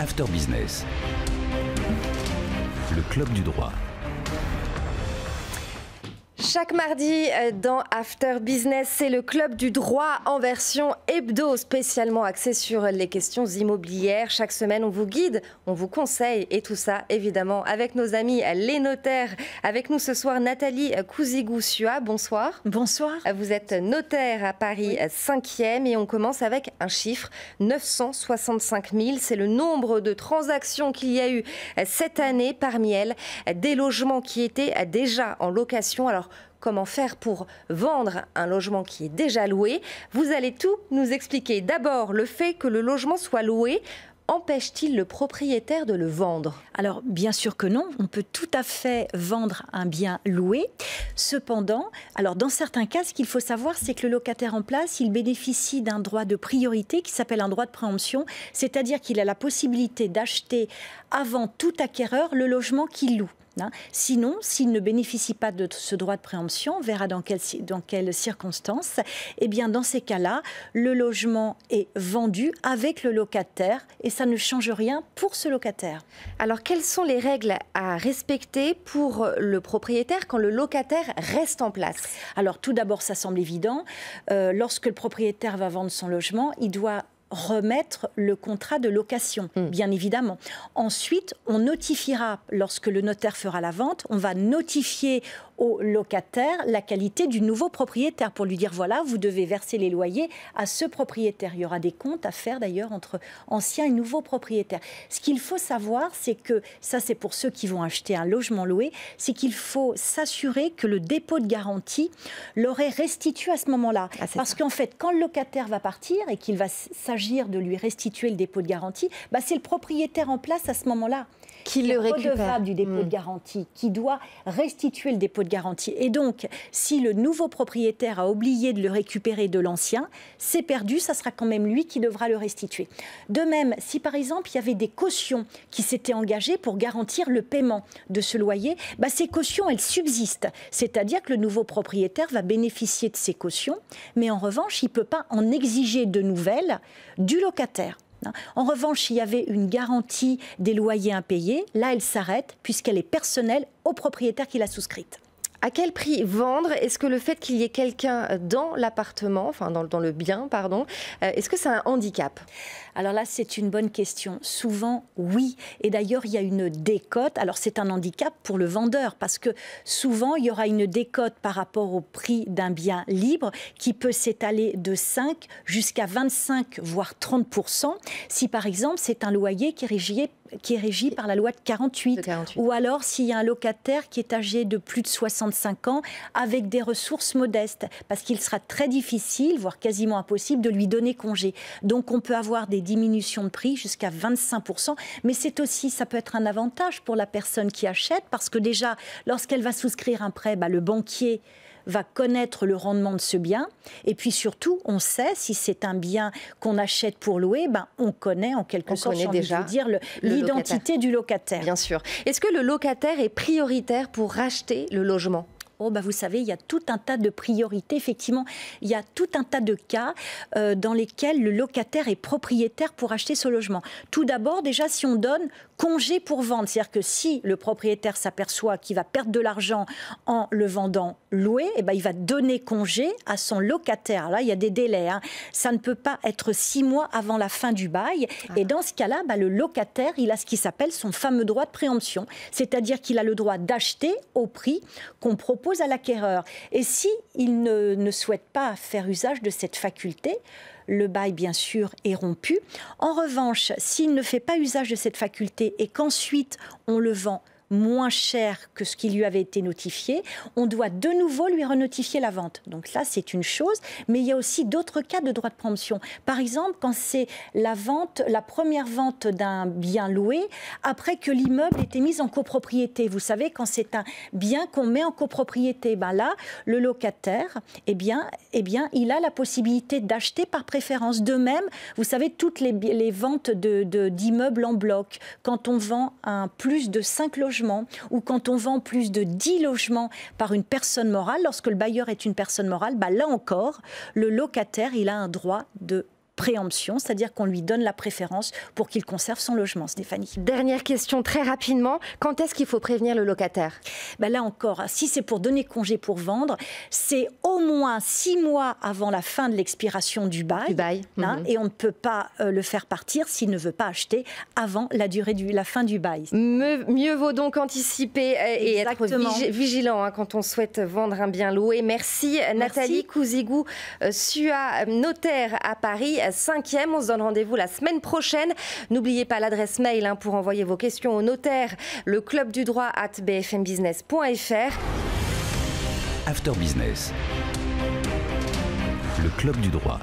After Business, le club du droit. Chaque mardi dans After Business, c'est le club du droit en version hebdo, spécialement axé sur les questions immobilières. Chaque semaine, on vous guide, on vous conseille et tout ça, évidemment, avec nos amis les notaires. Avec nous ce soir, Nathalie Cousigou-Sua. Bonsoir. Bonsoir. Vous êtes notaire à Paris 5e et on commence avec un chiffre, 965 000. C'est le nombre de transactions qu'il y a eu cette année. Parmi elles, des logements qui étaient déjà en location. Alors, comment faire pour vendre un logement qui est déjà loué? Vous allez tout nous expliquer. D'abord, le fait que le logement soit loué empêche-t-il le propriétaire de le vendre? Alors, bien sûr que non. On peut tout à fait vendre un bien loué. Cependant, alors dans certains cas, ce qu'il faut savoir, c'est que le locataire en place, il bénéficie d'un droit de priorité qui s'appelle un droit de préemption. C'est-à-dire qu'il a la possibilité d'acheter avant tout acquéreur le logement qu'il loue. Sinon, s'il ne bénéficie pas de ce droit de préemption, on verra dans quelles circonstances, eh bien dans ces cas-là, le logement est vendu avec le locataire et ça ne change rien pour ce locataire. Alors, quelles sont les règles à respecter pour le propriétaire quand le locataire reste en place? Alors, tout d'abord, ça semble évident. Lorsque le propriétaire va vendre son logement, il doit remettre le contrat de location, bien évidemment. Ensuite, on notifiera, lorsque le notaire fera la vente, on va notifier au locataire la qualité du nouveau propriétaire pour lui dire voilà, vous devez verser les loyers à ce propriétaire. Il y aura des comptes à faire d'ailleurs entre anciens et nouveaux propriétaires. Ce qu'il faut savoir, c'est que, ça c'est pour ceux qui vont acheter un logement loué, c'est qu'il faut s'assurer que le dépôt de garantie leur est restitué à ce moment-là. Parce qu'en fait, quand le locataire va partir et qu'il va s'agir de lui restituer le dépôt de garantie, c'est le propriétaire en place à ce moment-là qui le récupère, redevable du dépôt de garantie, qui doit restituer le dépôt de garantie. Et donc, si le nouveau propriétaire a oublié de le récupérer de l'ancien, c'est perdu, ça sera quand même lui qui devra le restituer. De même, si par exemple, il y avait des cautions qui s'étaient engagées pour garantir le paiement de ce loyer, ces cautions, elles subsistent. C'est-à-dire que le nouveau propriétaire va bénéficier de ces cautions, mais en revanche, il ne peut pas en exiger de nouvelles du locataire. En revanche, s'il y avait une garantie des loyers impayés, là, elle s'arrête puisqu'elle est personnelle au propriétaire qui l'a souscrite. À quel prix vendre? Est-ce que le fait qu'il y ait quelqu'un dans l'appartement, enfin dans le bien, pardon, est-ce que c'est un handicap? Alors là, c'est une bonne question. Souvent, oui. Et d'ailleurs, il y a une décote. Alors, c'est un handicap pour le vendeur parce que souvent, il y aura une décote par rapport au prix d'un bien libre qui peut s'étaler de 5 jusqu'à 25, voire 30%. Si, par exemple, c'est un loyer qui est régi par la loi de 48. Ou alors, s'il y a un locataire qui est âgé de plus de 65 ans avec des ressources modestes, parce qu'il sera très difficile, voire quasiment impossible, de lui donner congé. Donc, on peut avoir des diminutions de prix jusqu'à 25%. Mais c'est aussi, ça peut être un avantage pour la personne qui achète, parce que déjà, lorsqu'elle va souscrire un prêt, le banquier va connaître le rendement de ce bien. Et puis surtout, on sait, si c'est un bien qu'on achète pour louer, on connaît en quelque sorte, j'ai envie de vous dire, l'identité du locataire. Bien sûr. Est-ce que le locataire est prioritaire pour racheter le logement ? Vous savez, il y a tout un tas de priorités. Effectivement, il y a tout un tas de cas dans lesquels le locataire est propriétaire pour acheter ce logement. Tout d'abord, déjà, si on donne congé pour vendre, c'est-à-dire que si le propriétaire s'aperçoit qu'il va perdre de l'argent en le vendant loué, il va donner congé à son locataire. Là, il y a des délais. Ça ne peut pas être 6 mois avant la fin du bail. Et dans ce cas-là, le locataire, il a ce qui s'appelle son fameux droit de préemption. C'est-à-dire qu'il a le droit d'acheter au prix qu'on propose à l'acquéreur. Et si il ne souhaite pas faire usage de cette faculté, le bail, bien sûr, est rompu. En revanche, s'il ne fait pas usage de cette faculté et qu'ensuite on le vend moins cher que ce qui lui avait été notifié, on doit de nouveau lui renotifier la vente. Donc là, c'est une chose, mais il y a aussi d'autres cas de droit de préemption. Par exemple, quand c'est la première vente d'un bien loué, après que l'immeuble ait été mis en copropriété. Vous savez, quand c'est un bien qu'on met en copropriété, là, le locataire, il a la possibilité d'acheter par préférence. De même, vous savez, toutes les ventes d'immeubles en bloc, quand on vend plus de 5 logements, ou quand on vend plus de 10 logements par une personne morale, lorsque le bailleur est une personne morale, là encore, le locataire, il a un droit de préemption, c'est-à-dire qu'on lui donne la préférence pour qu'il conserve son logement. Stéphanie. Dernière question très rapidement, quand est-ce qu'il faut prévenir le locataire? Là encore, si c'est pour donner congé pour vendre, c'est au moins 6 mois avant la fin de l'expiration du bail. Et on ne peut pas le faire partir s'il ne veut pas acheter avant la fin du bail. Mieux vaut donc anticiper et être vigilant quand on souhaite vendre un bien loué. Merci. Nathalie Couzigou-Sua, notaire à Paris 5e. On se donne rendez-vous la semaine prochaine. N'oubliez pas l'adresse mail pour envoyer vos questions au notaire, le club du droit @bfmbusiness.fr. After Business, le club du droit.